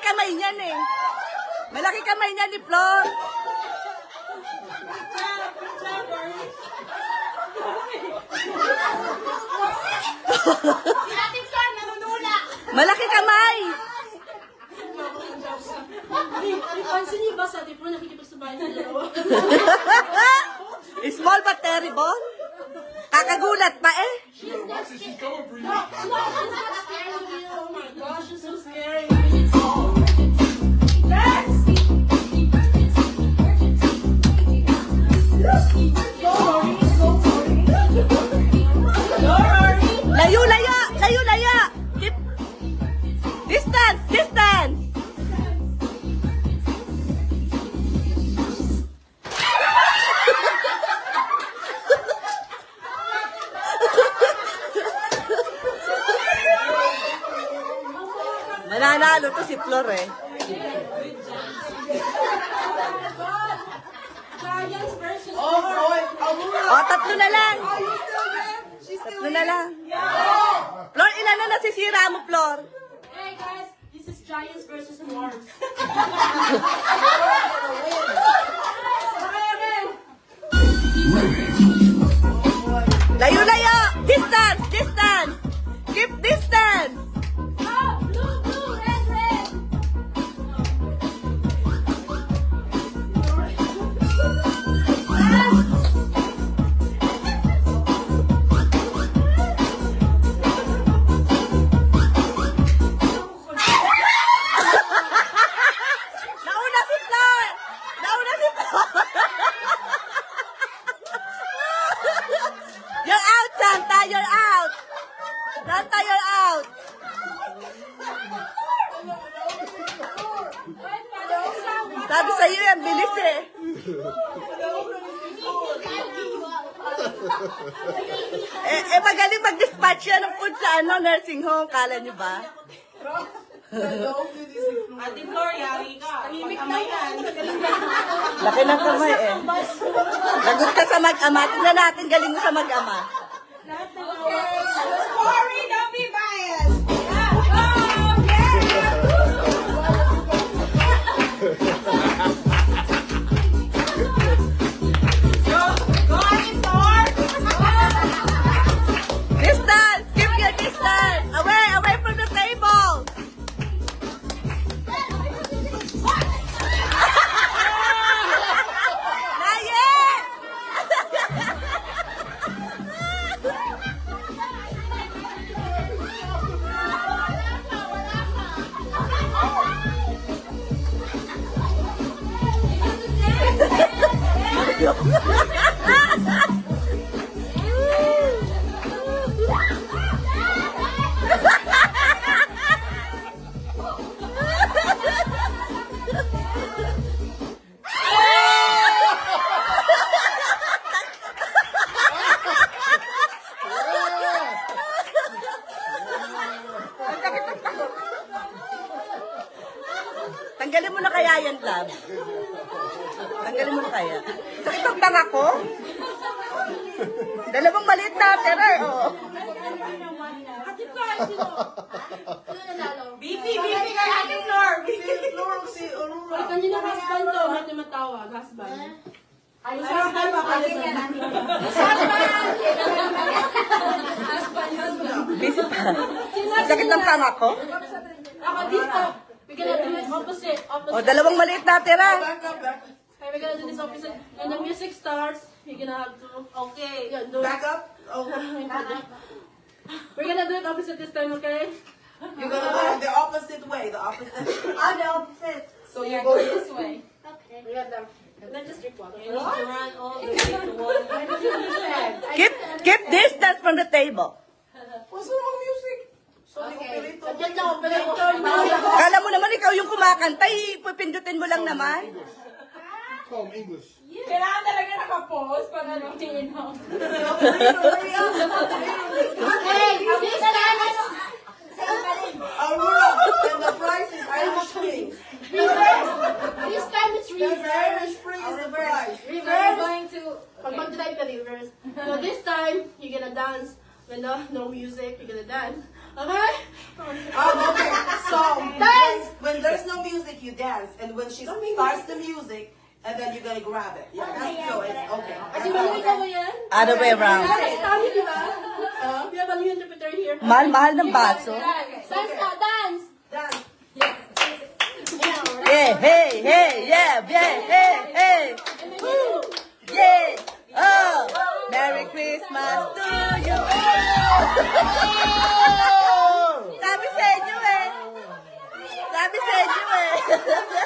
kamay niyan eh. Malaki kamay niyan ni Flor. Si Ate Flor, nanunula. Malaki kamay. Pansin niyo ba sa Ate Flor nakikipagsabayan sa dalawa? Small but terrible. Kakagulat pa eh. She's not scared. No, she's not scared of you. Oh my gosh, she's so scary. Yes! Layo, layo! Layo, layo! Keep... Distance! Distance! Mananalo to si Flor eh. Giants versus Oh, boy. O, tatlo na lang. Tatlo na lang. Flor, ilan na nasisira mo, Flor? Hey guys, this is Giants versus Dwarves. Layo, layo! Distance! Distance! Keep distance! Oh, blue, blue, red, red. Nauna si Flor! Nauna si Flor! You're out, Santa! You're out! Santa, you're out! Sabi sa'yo yan, bilis eh. Magaling mag-dispatch yan ng food sa nursing home. Kala niyo ba? Ate Flor, yari ka. Pag-amay yan. Laki ng kamay eh. Lagot ka sa mag-ama. Tignan natin, galing mo sa mag-ama. Sorry, don't be biased. Go, Ate Flor. Distance! Keep your distance! Away! Away from the table! Not yet! Tanggalin mo na kaya yan, love. Tanggalin mo na kaya. Sakit ang tanga ko. Dalawang maliit na, pero oo. Ate Flor, sino? Sino nanalo? BP kay Ate Flor. Ay, kanina husband to. Ba't naman tawag? Husband. Ay, husband pa pala Busy pa. Sakit ng tanga ko. Ako, this time. We're gonna do it opposite. O, dalawang maliit na, tira. Okay, we're gonna do this opposite. When the music starts, you're gonna have to... Okay. Yeah, do it. Back up. Oh. We're gonna do it opposite this time, okay? You're gonna go the opposite way. The opposite. The opposite. So you go this way. Okay. We got them. Then just drink water. You need to run all the way to one. I don't understand. Keep distance from the table. What's wrong with music? So okay. Diyan lang, pero Kala mo naman ikaw yung kumakanta, ipipindutin mo lang naman. Call him English. Kailangan talaga naka-pause para routine mo. Hey, this time is... Aurora, and the price is Irish Spring. This time it's reverse. Irish Spring is the price. Reverse. Going to... Pag mag-type ka reverse. So this time, you're gonna dance. When no music, you're gonna dance. Okay? Okay. So dance. When there's no music, you dance, and when she starts the music, and then you're gonna grab it. Yeah, that's so it's okay. At di ba ikaw mo yan? Other way around. Kasi kami, di ba? We have a new interpreter here. Mahal ng baso. Dance na, dance! Dance. Yeah, hey, hey, yeah, yeah, hey, hey. Woo. Yeah. Oh, Merry Christmas to you. Sabi sa inyo eh. Sabi sa inyo eh.